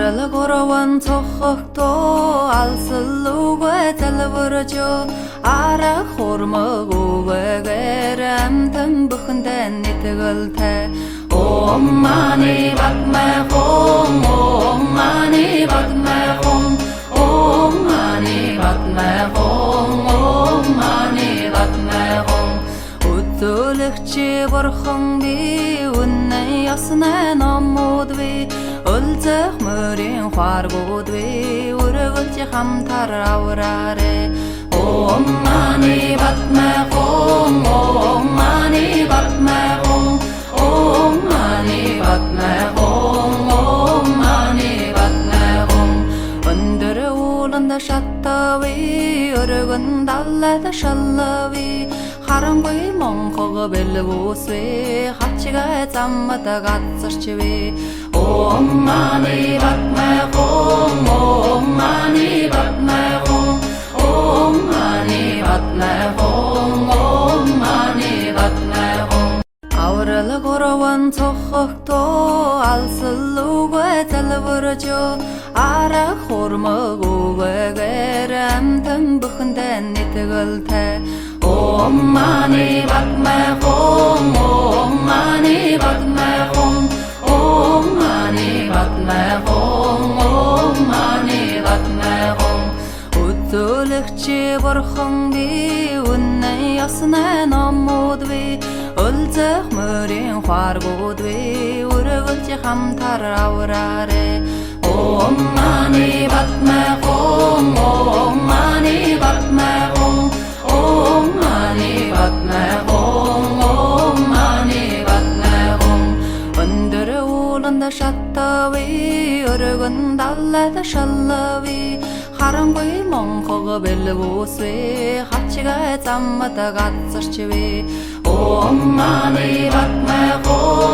Аврал горван цохогто алсалугэ залваржо ара хормогоогэр амтан бүхэндэн нэтгэлтэй Om mani padme hum Om mani padme hum Om mani padme hum Om mani padme hum Өтөлөгчи бурхан би үнэн ясна номууд би өлзөх мөрийн хааргууд би өргөлж хамтар авраарэ Om mani padme hum Om mani padme hum Om mani padme hum Om mani padme hum Өндөр ууланда шаттави өргөн даллада шаллави Харангүй монхог бэлгүүсвэ хачгаа заммата гацарчвэ Om mani padme hum Om mani padme hum Om mani padme hum Om mani padme hum Аврал горван цохогто алсалугэ залваржо ара хормогоогэр амтан бүхэндэн нэтгэлтэй Om mani padme hum Om mani padme hum Om mani padme hum Om mani padme hum Өтөлөгчи бурхан би үнэн ясна номууд би өлзөх мөрийн хааргууд би өргөлж хамтар авраарэ Om mani padme hum Om mani padme hum Om mani padme hum Om mani padme hum Өндөр ууланда шаттави өргөн даллада шаллави Харангүй монхог бэлгүүсвэ хачгаа заммата гацарчвэ Om mani padme hum